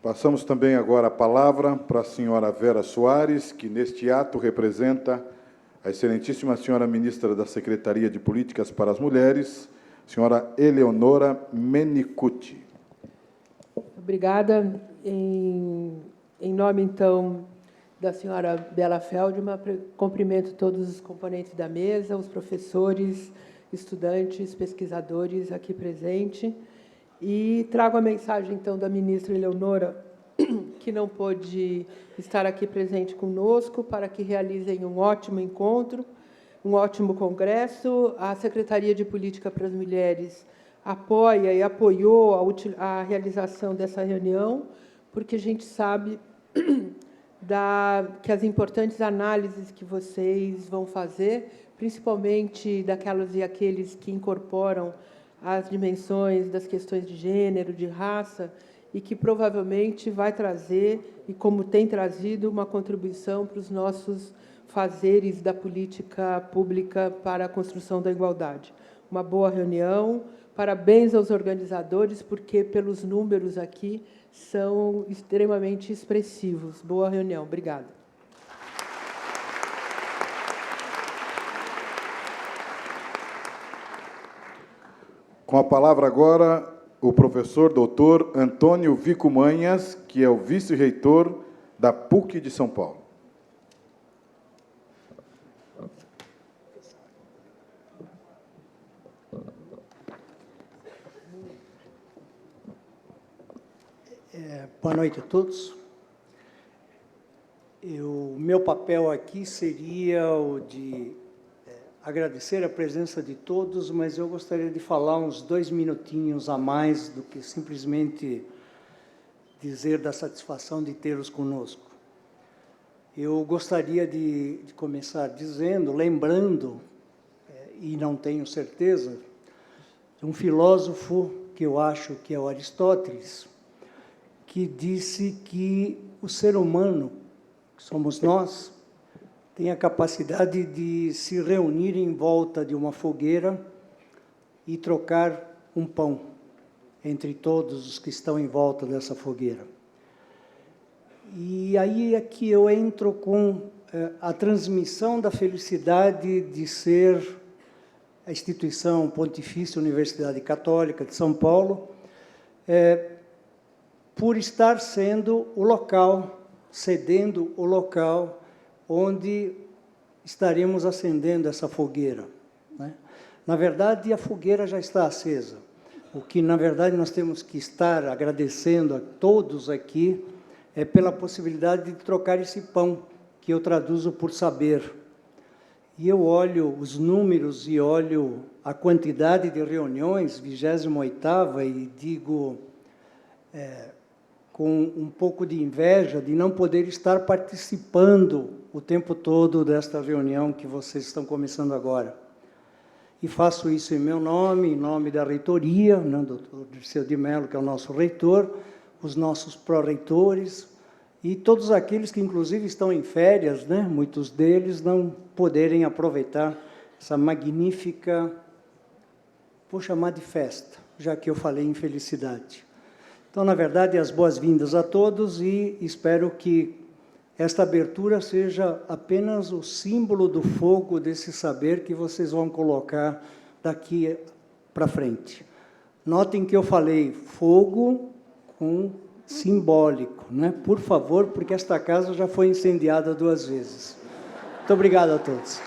Passamos também agora a palavra para a senhora Vera Soares, que neste ato representa a excelentíssima senhora ministra da Secretaria de Políticas para as Mulheres, senhora Eleonora Menicucci. Obrigada. Em nome, então, da senhora Bela Feldman, cumprimento todos os componentes da mesa, os professores, estudantes, pesquisadores aqui presentes, e trago a mensagem, então, da ministra Eleonora, que não pôde estar aqui presente conosco, para que realizem um ótimo encontro, um ótimo congresso. A Secretaria de Política para as Mulheres apoia e apoiou a realização dessa reunião, porque a gente sabe que as importantes análises que vocês vão fazer, principalmente daquelas e aqueles que incorporam as dimensões das questões de gênero, de raça, e que provavelmente vai trazer, e como tem trazido, uma contribuição para os nossos fazeres da política pública para a construção da igualdade. Uma boa reunião, parabéns aos organizadores, porque, pelos números aqui, são extremamente expressivos. Boa reunião. Obrigada. Com a palavra agora, o professor doutor Antônio Vico Manhas, que é o vice-reitor da PUC de São Paulo. Boa noite a todos. O meu papel aqui seria o de agradecer a presença de todos, mas eu gostaria de falar uns 2 minutinhos a mais do que simplesmente dizer da satisfação de tê-los conosco. Eu gostaria de começar lembrando, e não tenho certeza, de um filósofo que eu acho que é o Aristóteles, que disse que o ser humano, que somos nós, tem a capacidade de se reunir em volta de uma fogueira e trocar um pão entre todos os que estão em volta dessa fogueira. E aí é que eu entro com a transmissão da felicidade de ser a instituição Pontifícia Universidade Católica de São Paulo, por estar sendo o local, cedendo o local onde estaremos acendendo essa fogueira, né? Na verdade, a fogueira já está acesa. O que, na verdade, nós temos que estar agradecendo a todos aqui é pela possibilidade de trocar esse pão, que eu traduzo por saber. E eu olho os números e olho a quantidade de reuniões, 28ª, e digo, com um pouco de inveja de não poder estar participando o tempo todo desta reunião que vocês estão começando agora. E faço isso em meu nome, em nome da reitoria, né, do Dr. Dirceu de Mello, que é o nosso reitor, os nossos pró-reitores, e todos aqueles que, inclusive, estão em férias, né, muitos deles não poderem aproveitar essa magnífica, vou chamar de festa, já que eu falei em felicidade. Então, na verdade, as boas-vindas a todos e espero que esta abertura seja apenas o símbolo do fogo desse saber que vocês vão colocar daqui para frente. Notem que eu falei fogo com simbólico, né? Por favor, porque esta casa já foi incendiada 2 vezes. Muito obrigado a todos.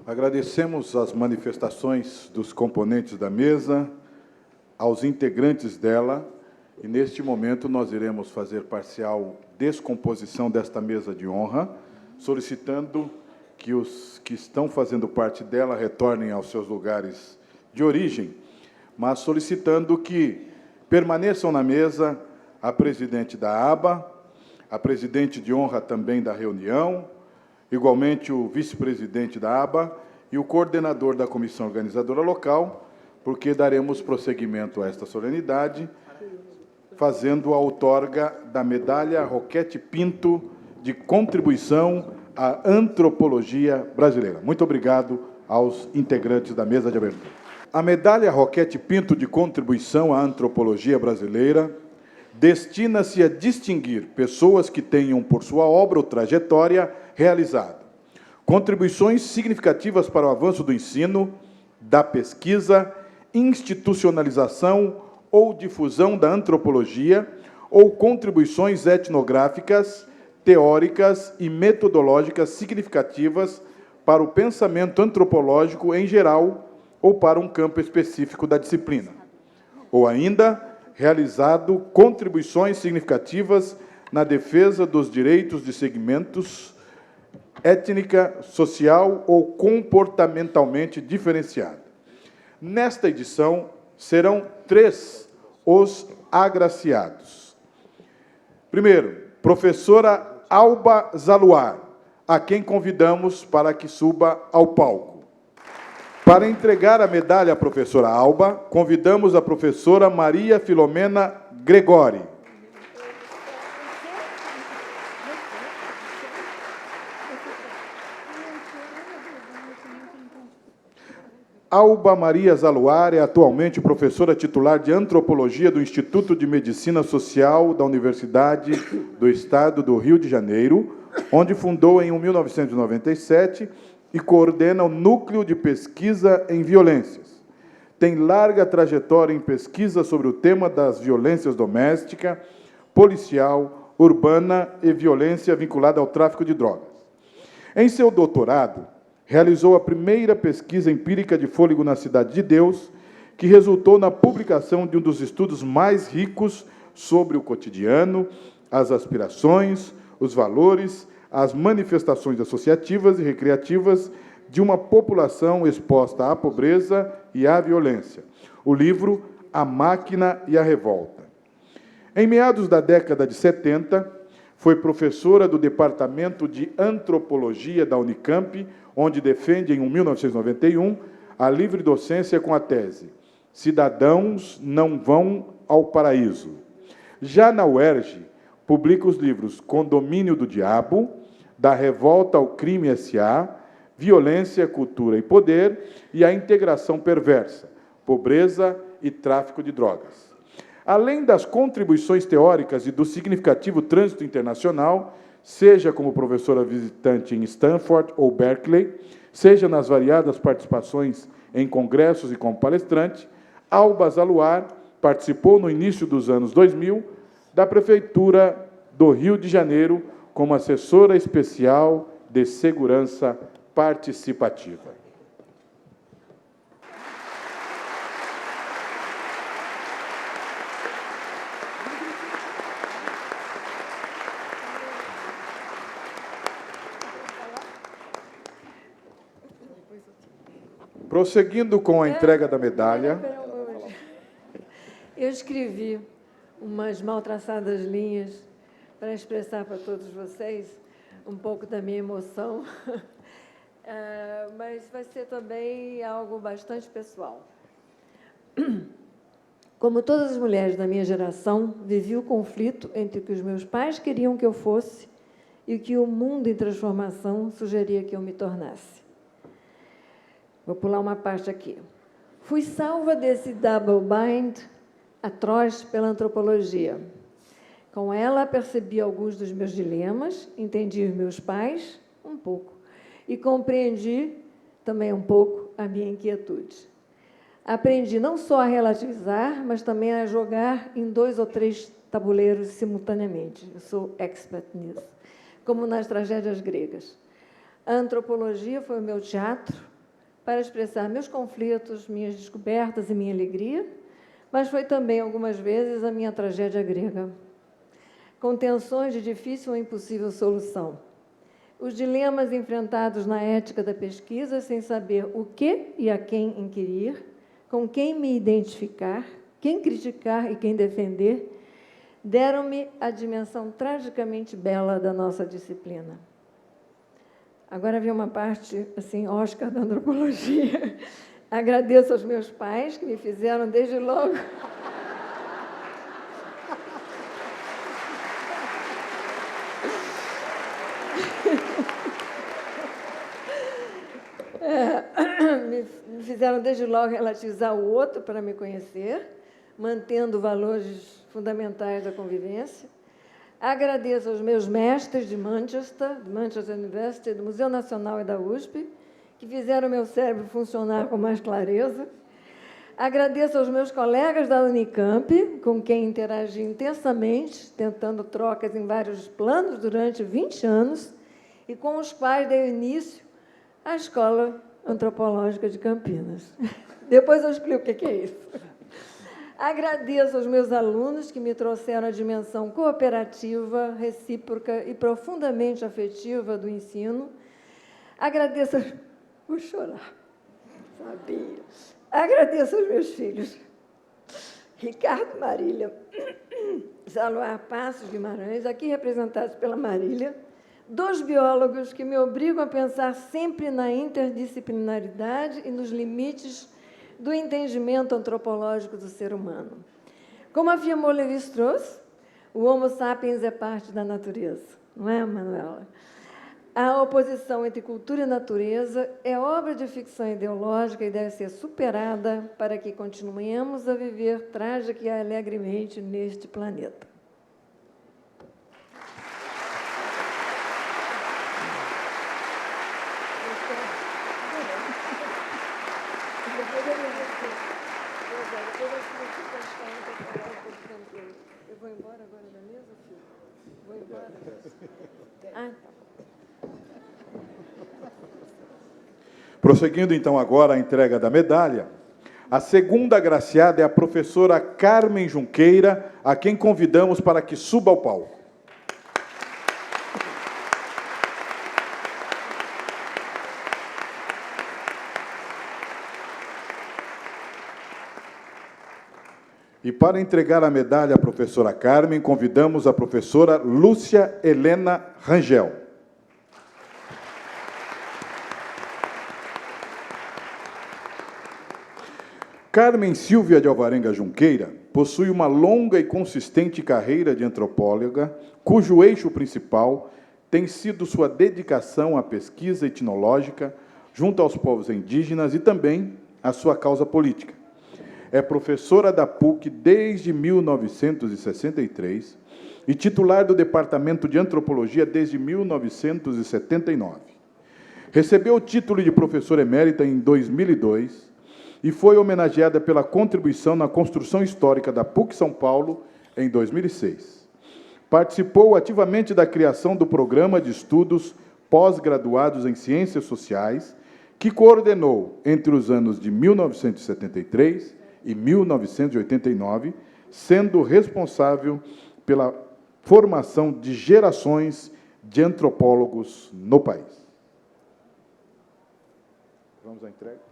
Agradecemos as manifestações dos componentes da mesa, aos integrantes dela, e, neste momento, nós iremos fazer parcial descomposição desta mesa de honra, solicitando que os que estão fazendo parte dela retornem aos seus lugares de origem, mas solicitando que permaneçam na mesa a presidente da aba, a presidente de honra também da reunião, igualmente o vice-presidente da aba e o coordenador da comissão organizadora local, porque daremos prosseguimento a esta solenidade, fazendo a outorga da medalha Roquete Pinto de contribuição a antropologia brasileira. Muito obrigado aos integrantes da mesa de abertura. A medalha Roquete Pinto de contribuição à antropologia brasileira destina-se a distinguir pessoas que tenham, por sua obra ou trajetória, realizado contribuições significativas para o avanço do ensino, da pesquisa, institucionalização ou difusão da antropologia, ou contribuições etnográficas, teóricas e metodológicas significativas para o pensamento antropológico em geral ou para um campo específico da disciplina. Ou ainda, realizado contribuições significativas na defesa dos direitos de segmentos étnica, social ou comportamentalmente diferenciada. Nesta edição, serão 3 os agraciados. Primeiro, professora Alba Zaluar, a quem convidamos para que suba ao palco. Para entregar a medalha à professora Alba, convidamos a professora Maria Filomena Gregori. Alba Maria Zaluar é atualmente professora titular de Antropologia do Instituto de Medicina Social da Universidade do Estado do Rio de Janeiro, onde fundou em 1997 e coordena o Núcleo de Pesquisa em Violências. Tem larga trajetória em pesquisa sobre o tema das violências doméstica, policial, urbana e violência vinculada ao tráfico de drogas. Em seu doutorado, realizou a primeira pesquisa empírica de fôlego na Cidade de Deus, que resultou na publicação de um dos estudos mais ricos sobre o cotidiano, as aspirações, os valores, as manifestações associativas e recreativas de uma população exposta à pobreza e à violência. O livro A Máquina e a Revolta. Em meados da década de 70, foi professora do Departamento de Antropologia da Unicamp, onde defende, em 1991, a livre docência com a tese Cidadãos não vão ao paraíso. Já na UERJ, publica os livros Condomínio do Diabo, Da Revolta ao Crime S.A., Violência, Cultura e Poder e a Integração Perversa, Pobreza e Tráfico de Drogas. Além das contribuições teóricas e do significativo trânsito internacional, seja como professora visitante em Stanford ou Berkeley, seja nas variadas participações em congressos e como palestrante, Alba Zaluar participou no início dos anos 2000 da Prefeitura do Rio de Janeiro como assessora especial de segurança participativa. Prosseguindo com a entrega da medalha. Eu escrevi umas mal traçadas linhas para expressar para todos vocês um pouco da minha emoção, mas vai ser também algo bastante pessoal. Como todas as mulheres da minha geração, vivi o conflito entre o que os meus pais queriam que eu fosse e o que o mundo em transformação sugeria que eu me tornasse. Vou pular uma parte aqui. Fui salva desse double bind atroz pela antropologia. Com ela, percebi alguns dos meus dilemas, entendi os meus pais, um pouco, e compreendi também um pouco a minha inquietude. Aprendi não só a relativizar, mas também a jogar em 2 ou 3 tabuleiros simultaneamente. Eu sou expert nisso, como nas tragédias gregas. A antropologia foi o meu teatro para expressar meus conflitos, minhas descobertas e minha alegria, mas foi também, algumas vezes, a minha tragédia grega, com tensões de difícil ou impossível solução. Os dilemas enfrentados na ética da pesquisa, sem saber o que e a quem inquirir, com quem me identificar, quem criticar e quem defender, deram-me a dimensão tragicamente bela da nossa disciplina. Agora vem uma parte, assim, Oscar da antropologia. Agradeço aos meus pais, que me fizeram, desde logo, Me fizeram desde logo relativizar o outro para me conhecer, mantendo valores fundamentais da convivência. Agradeço aos meus mestres de Manchester University, do Museu Nacional e da USP, que fizeram o meu cérebro funcionar com mais clareza. Agradeço aos meus colegas da Unicamp, com quem interagi intensamente, tentando trocas em vários planos durante 20 anos, e com os quais dei início à Escola Antropológica de Campinas. Depois eu explico o que é isso. Agradeço aos meus alunos que me trouxeram a dimensão cooperativa, recíproca e profundamente afetiva do ensino. Agradeço... Vou chorar, sabia. Agradeço aos meus filhos, Ricardo Marília, Zaluar Passos Guimarães, aqui representados pela Marília, 2 biólogos que me obrigam a pensar sempre na interdisciplinaridade e nos limites do entendimento antropológico do ser humano. Como afirmou Lévi-Strauss, o Homo sapiens é parte da natureza, não é, Manuela? A oposição entre cultura e natureza é obra de ficção ideológica e deve ser superada para que continuemos a viver trágica e alegremente neste planeta. Eu vou embora agora da mesa, filho? Vou embora? Ah, tá. Prosseguindo, então, agora a entrega da medalha, a segunda agraciada é a professora Carmen Junqueira, a quem convidamos para que suba ao palco. E para entregar a medalha à professora Carmen, convidamos a professora Lúcia Helena Rangel. Carmen Silvia de Alvarenga Junqueira possui uma longa e consistente carreira de antropóloga, cujo eixo principal tem sido sua dedicação à pesquisa etnológica junto aos povos indígenas e também à sua causa política. É professora da PUC desde 1963 e titular do Departamento de Antropologia desde 1979. Recebeu o título de professora emérita em 2002 e foi homenageada pela contribuição na construção histórica da PUC São Paulo em 2006. Participou ativamente da criação do Programa de Estudos Pós-Graduados em Ciências Sociais, que coordenou entre os anos de 1973 e 1989, sendo responsável pela formação de gerações de antropólogos no país. Vamos à entrega.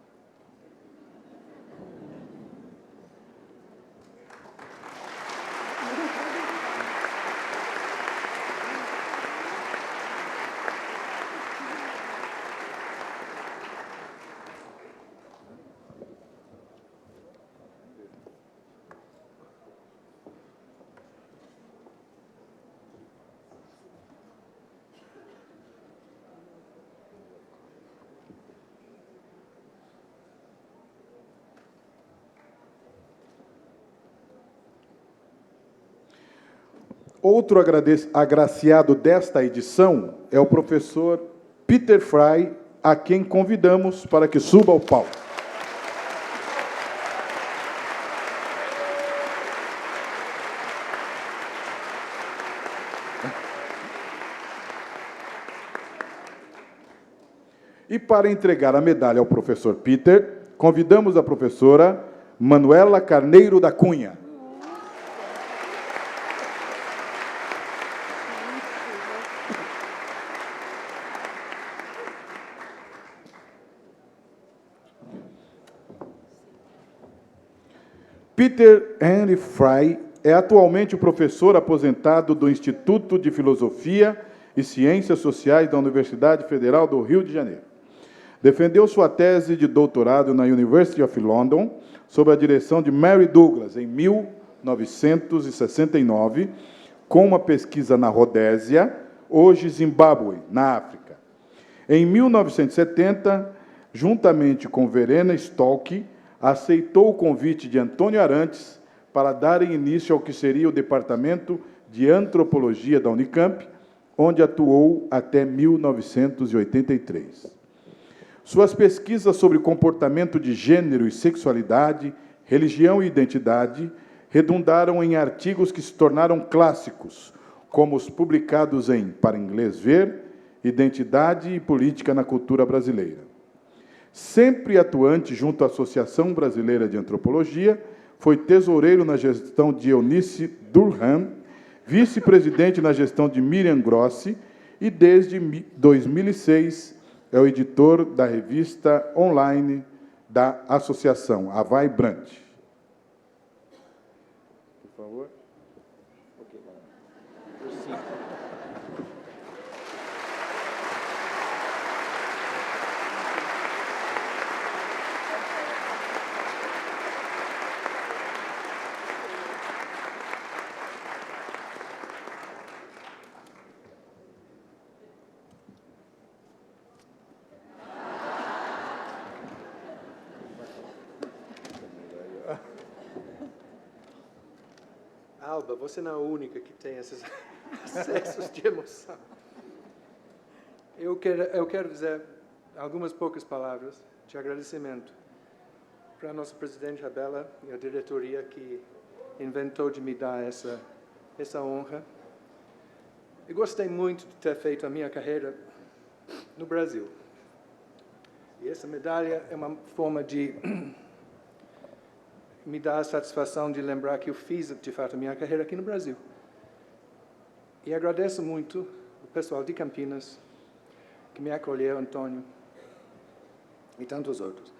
Outro agraciado desta edição é o professor Peter Fry, a quem convidamos para que suba ao palco. E para entregar a medalha ao professor Peter, convidamos a professora Manuela Carneiro da Cunha. Peter Henry Fry é atualmente o professor aposentado do Instituto de Filosofia e Ciências Sociais da Universidade Federal do Rio de Janeiro. Defendeu sua tese de doutorado na University of London, sob a direção de Mary Douglas, em 1969, com uma pesquisa na Rodésia, hoje Zimbábue, na África. Em 1970, juntamente com Verena Stolk, aceitou o convite de Antônio Arantes para darem início ao que seria o Departamento de Antropologia da Unicamp, onde atuou até 1983. Suas pesquisas sobre comportamento de gênero e sexualidade, religião e identidade redundaram em artigos que se tornaram clássicos, como os publicados em Para Inglês Ver, Identidade e Política na Cultura Brasileira. Sempre atuante junto à Associação Brasileira de Antropologia, foi tesoureiro na gestão de Eunice Durham, vice-presidente na gestão de Miriam Grossi e, desde 2006, é o editor da revista online da associação, a Vibrante. Por favor. Alba, você não é a única que tem esses acessos de emoção. Eu quero dizer algumas poucas palavras de agradecimento para a nossa presidente Rabela e a diretoria que inventou de me dar essa honra. Eu gostei muito de ter feito a minha carreira no Brasil. E essa medalha é uma forma de me dá a satisfação de lembrar que eu fiz, de fato, a minha carreira aqui no Brasil. E agradeço muito o pessoal de Campinas, que me acolheu, Antônio, e tantos outros,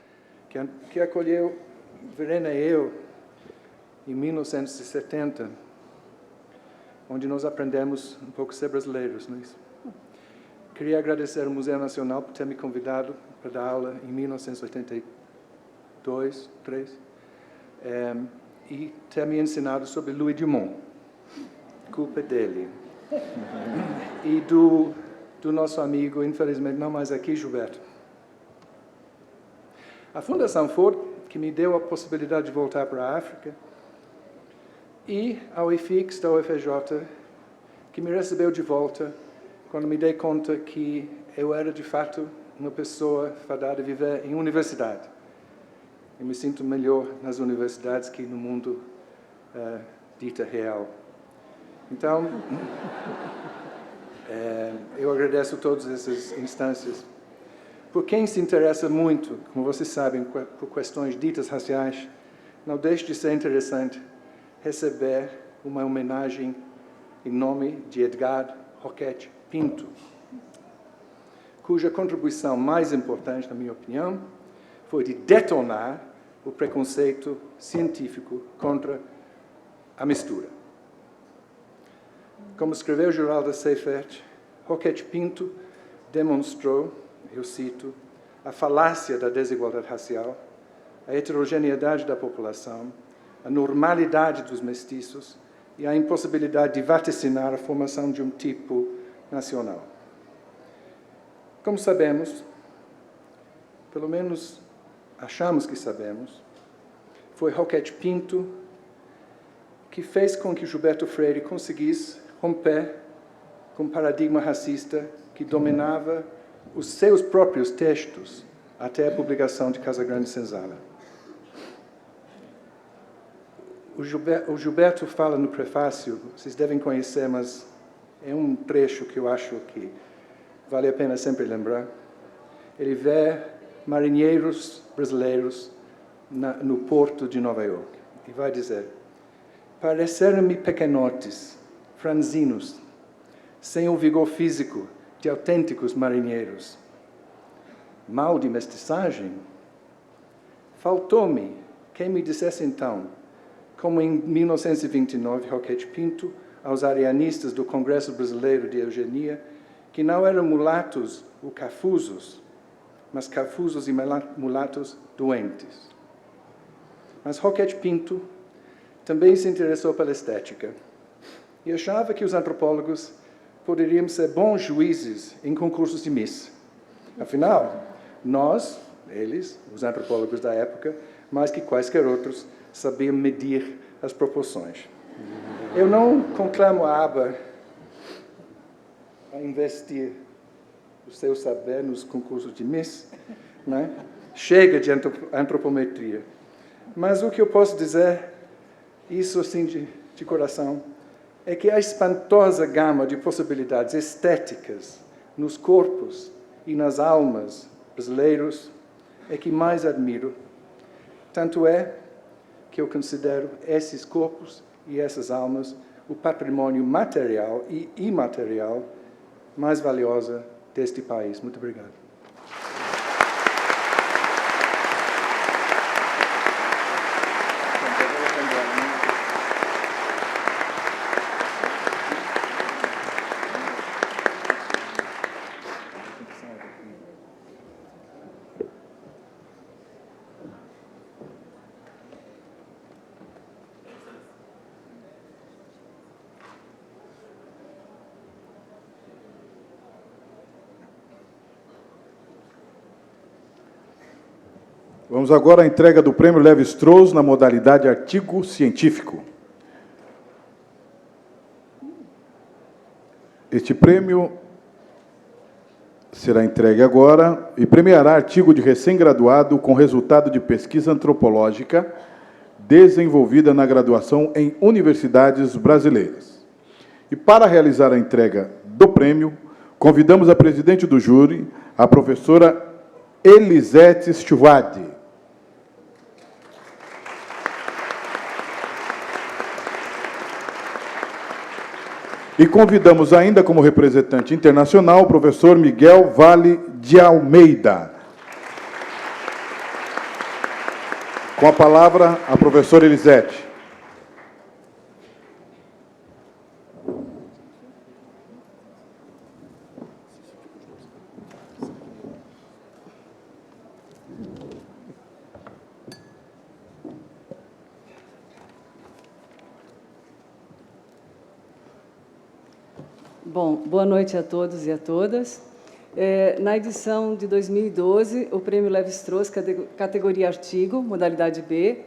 que acolheu Verena e eu em 1970, onde nós aprendemos um pouco a ser brasileiros, não é isso? Queria agradecer ao Museu Nacional por ter me convidado para dar aula em 1982, 1983, e ter me ensinado sobre Louis Dumont. Culpa dele. E do nosso amigo, infelizmente não mais aqui, Gilberto. A Fundação Ford, que me deu a possibilidade de voltar para a África, e ao IFIX da UFJ, que me recebeu de volta quando me dei conta que eu era, de fato, uma pessoa fadada a viver em universidade. Eu me sinto melhor nas universidades que no mundo dita real. Então, eu agradeço todas essas instâncias. Por quem se interessa muito, como vocês sabem, por questões ditas raciais, não deixe de ser interessante receber uma homenagem em nome de Edgar Roquette Pinto, cuja contribuição mais importante, na minha opinião, foi de detonar o preconceito científico contra a mistura. Como escreveu Geralda Seifert, Roquette Pinto demonstrou, eu cito, a falácia da desigualdade racial, a heterogeneidade da população, a normalidade dos mestiços e a impossibilidade de vaticinar a formação de um tipo nacional. Como sabemos, pelo menos achamos que sabemos, foi Roquette Pinto que fez com que Gilberto Freire conseguisse romper com o paradigma racista que dominava os seus próprios textos até a publicação de Casagrande Senzala. O Gilberto fala no prefácio, vocês devem conhecer, mas é um trecho que eu acho que vale a pena sempre lembrar. Ele vê marinheiros brasileiros no porto de Nova York e vai dizer: pareceram-me pequenotes, franzinos, sem o vigor físico de autênticos marinheiros. Mal de mestiçagem? Faltou-me quem me dissesse então, como em 1929 Roquette Pinto, aos arianistas do Congresso Brasileiro de Eugenia, que não eram mulatos ou cafusos, mas cafusos e mulatos doentes. Mas Roquette Pinto também se interessou pela estética e achava que os antropólogos poderiam ser bons juízes em concursos de Miss. Afinal, nós, eles, os antropólogos da época, mais que quaisquer outros, sabiam medir as proporções. Eu não conclamo a aba a investir o seu saber nos concursos de Miss, né? Chega de antropometria. Mas o que eu posso dizer, isso assim de coração, é que a espantosa gama de possibilidades estéticas nos corpos e nas almas brasileiros é que mais admiro. Tanto é que eu considero esses corpos e essas almas o patrimônio material e imaterial mais valioso deste país. Muito obrigado. Vamos agora à entrega do Prêmio Lévi-Strauss na modalidade artigo científico. Este prêmio será entregue agora e premiará artigo de recém-graduado com resultado de pesquisa antropológica desenvolvida na graduação em universidades brasileiras. E para realizar a entrega do prêmio, convidamos a presidente do júri, a professora Elisete Stuvadi. E convidamos ainda como representante internacional o professor Miguel Vale de Almeida. Com a palavra, a professora Elisete. Bom, boa noite a todos e a todas. Na edição de 2012, o Prêmio Lévi-Strauss, categoria artigo, modalidade B,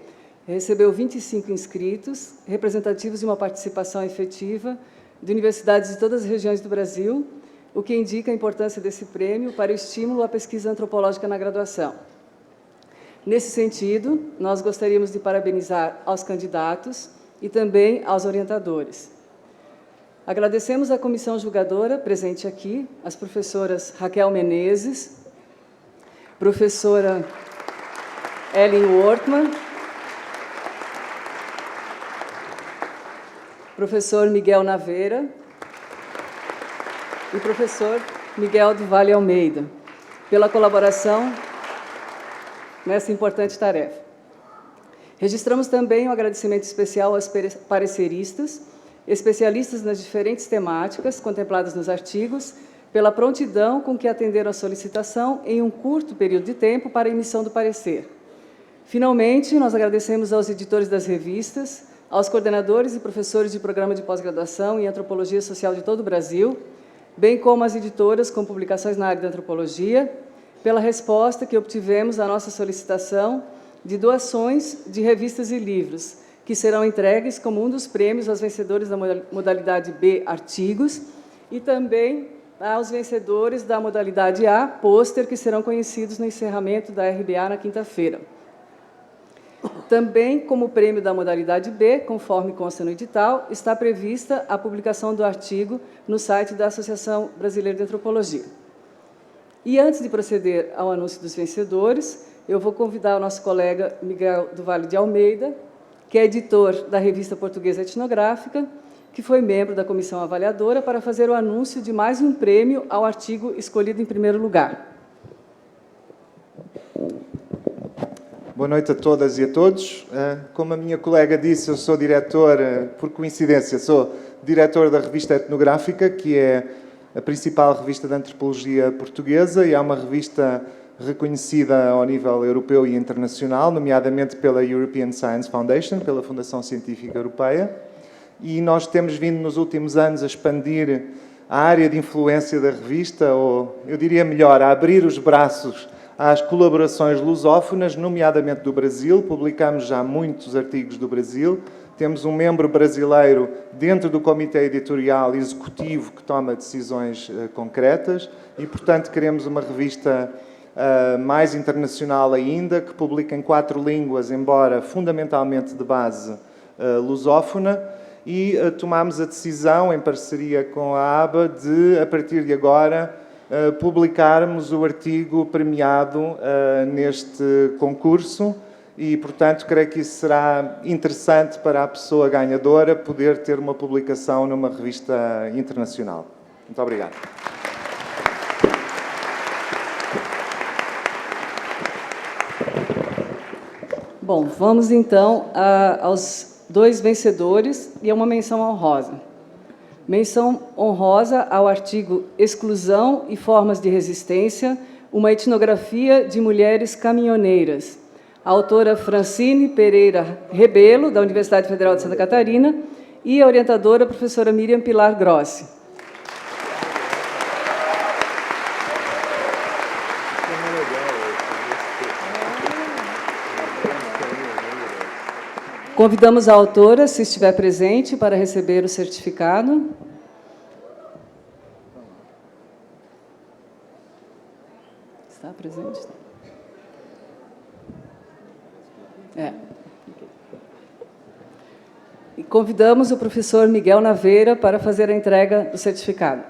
recebeu 25 inscritos, representativos de uma participação efetiva de universidades de todas as regiões do Brasil, o que indica a importância desse prêmio para o estímulo à pesquisa antropológica na graduação. Nesse sentido, nós gostaríamos de parabenizar aos candidatos e também aos orientadores. Agradecemos à comissão julgadora presente aqui, as professoras Raquel Menezes, professora Ellen Wortmann, professor Miguel Naveira e professor Miguel do Vale Almeida, pela colaboração nessa importante tarefa. Registramos também um agradecimento especial aos pareceristas, especialistas nas diferentes temáticas contempladas nos artigos, pela prontidão com que atenderam a solicitação em um curto período de tempo para a emissão do parecer. Finalmente, nós agradecemos aos editores das revistas, aos coordenadores e professores de programa de pós-graduação em Antropologia Social de todo o Brasil, bem como às editoras com publicações na área da antropologia, pela resposta que obtivemos à nossa solicitação de doações de revistas e livros, que serão entregues como um dos prêmios aos vencedores da modalidade B, artigos, e também aos vencedores da modalidade A, pôster, que serão conhecidos no encerramento da RBA na quinta-feira. Também, como prêmio da modalidade B, conforme consta no edital, está prevista a publicação do artigo no site da Associação Brasileira de Antropologia. E antes de proceder ao anúncio dos vencedores, eu vou convidar o nosso colega Miguel do Vale de Almeida, que é editor da Revista Portuguesa Etnográfica, que foi membro da comissão avaliadora, para fazer o anúncio de mais um prêmio ao artigo escolhido em primeiro lugar. Boa noite a todas e a todos. Como a minha colega disse, eu sou diretor, por coincidência, sou diretor da Revista Etnográfica, que é a principal revista de antropologia portuguesa e é uma revista reconhecida ao nível europeu e internacional, nomeadamente pela European Science Foundation, pela Fundação Científica Europeia, e nós temos vindo nos últimos anos a expandir a área de influência da revista, ou eu diria melhor, a abrir os braços às colaborações lusófonas, nomeadamente do Brasil. Publicamos já muitos artigos do Brasil. Temos um membro brasileiro dentro do Comitê Editorial Executivo que toma decisões concretas e, portanto, queremos uma revista mais internacional ainda, que publica em 4 línguas, embora fundamentalmente de base lusófona, e tomámos a decisão, em parceria com a ABA, de, a partir de agora, publicarmos o artigo premiado neste concurso e, portanto, creio que isso será interessante para a pessoa ganhadora poder ter uma publicação numa revista internacional. Muito obrigado. Bom, vamos então aos 2 vencedores e a uma menção honrosa. Menção honrosa ao artigo Exclusão e Formas de Resistência, uma etnografia de mulheres caminhoneiras. A autora Francine Pereira Rebelo, da Universidade Federal de Santa Catarina, e a orientadora, a professora Miriam Pilar Grossi. Convidamos a autora, se estiver presente, para receber o certificado. Está presente? E convidamos o professor Miguel Naveira para fazer a entrega do certificado.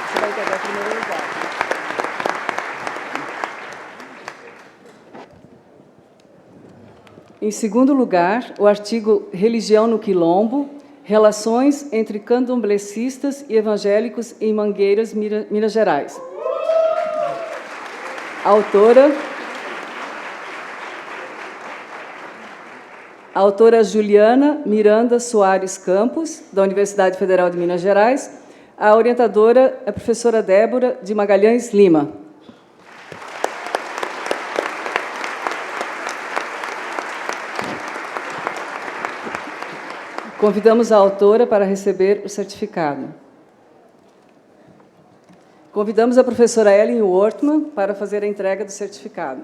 Você vai pegar o primeiro lugar. Em segundo lugar, o artigo Religião no Quilombo, relações entre candomblecistas e evangélicos em Mangueiras, Minas Gerais. A autora Juliana Miranda Soares Campos, da Universidade Federal de Minas Gerais. A orientadora é a professora Débora de Magalhães Lima. Convidamos a autora para receber o certificado. Convidamos a professora Ellen Wortmann para fazer a entrega do certificado.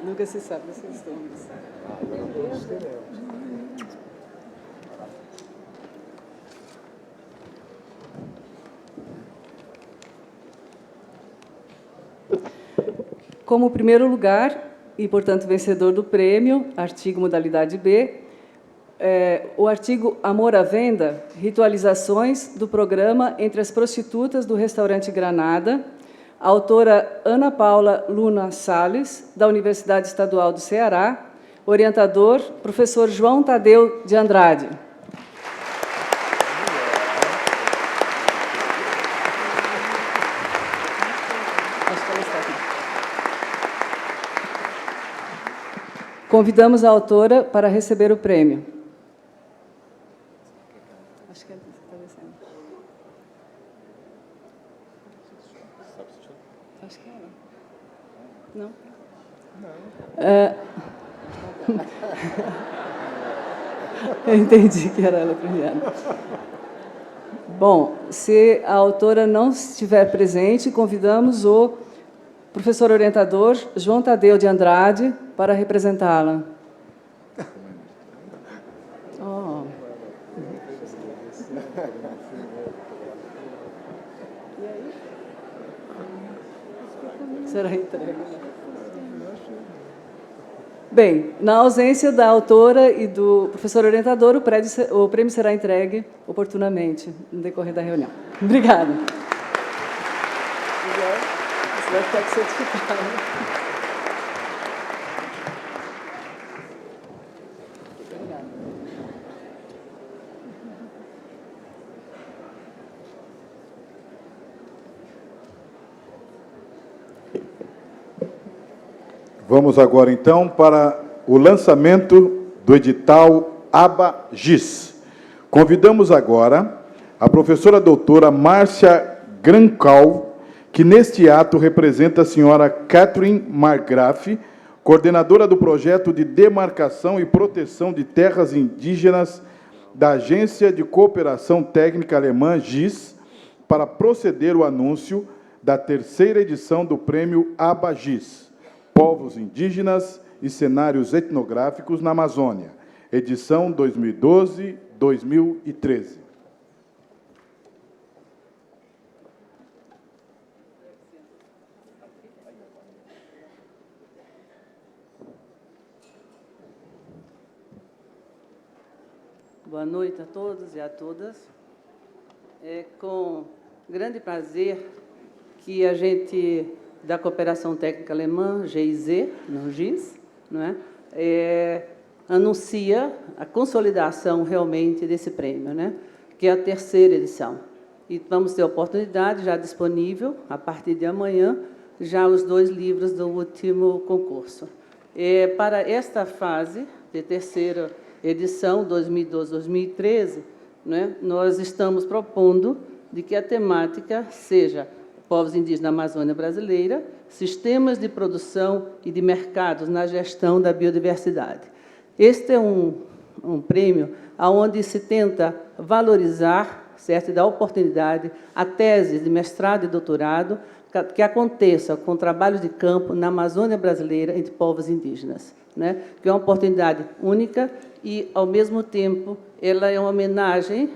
Nunca se sabe esses nomes. Como primeiro lugar, e, portanto, vencedor do prêmio, artigo modalidade B, o artigo Amor à Venda, ritualizações do programa entre as prostitutas do restaurante Granada, a autora Ana Paula Luna Salles, da Universidade Estadual do Ceará, orientador, professor João Tadeu de Andrade. Convidamos a autora para receber o prêmio. Acho que ela está descendo. Acho que é ela. Não? Eu entendi que era ela primeiro. Bom, se a autora não estiver presente, convidamos o professor orientador João Tadeu de Andrade para representá-la. Oh. E aí? Será entregue. Bem, na ausência da autora e do professor orientador, o prêmio será entregue oportunamente no decorrer da reunião. Obrigada. Você vai ficar com certificado. Vamos agora, então, para o lançamento do edital ABA-GIS. Convidamos agora a professora doutora Márcia Grancal, que neste ato representa a senhora Catherine Margraf, coordenadora do projeto de demarcação e proteção de terras indígenas da Agência de Cooperação Técnica Alemã, GIS, para proceder o anúncio da terceira edição do prêmio ABA-GIS, Povos Indígenas e Cenários Etnográficos na Amazônia, edição 2012-2013. Boa noite a todos e a todas. É com grande prazer que a gente da Cooperação Técnica Alemã, GIZ, não GIS, não é? Anuncia a consolidação realmente desse prêmio, né? Que é a terceira edição. E vamos ter a oportunidade, já disponível, a partir de amanhã, já os 2 livros do último concurso. Para esta fase de terceira edição, 2012-2013, né, nós estamos propondo de que a temática seja povos indígenas da Amazônia brasileira, sistemas de produção e de mercados na gestão da biodiversidade. Este é um prêmio onde se tenta valorizar, certo, e dar oportunidade a teses de mestrado e doutorado que aconteça com trabalhos de campo na Amazônia brasileira entre povos indígenas, né? Que é uma oportunidade única e, ao mesmo tempo, ela é uma homenagem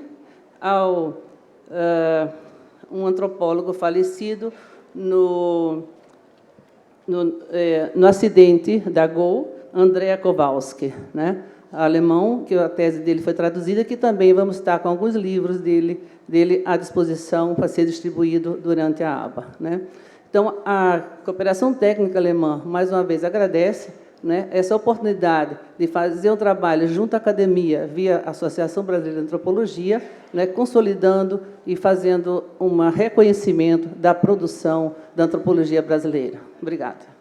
ao um antropólogo falecido no acidente da Gol, Andrea Kowalski, né? Alemão, que a tese dele foi traduzida, que também vamos estar com alguns livros dele à disposição para ser distribuído durante a aba, né? Então, a Cooperação Técnica Alemã, mais uma vez, agradece, né, essa oportunidade de fazer um trabalho junto à academia, via Associação Brasileira de Antropologia, né, consolidando e fazendo um reconhecimento da produção da antropologia brasileira. Obrigada.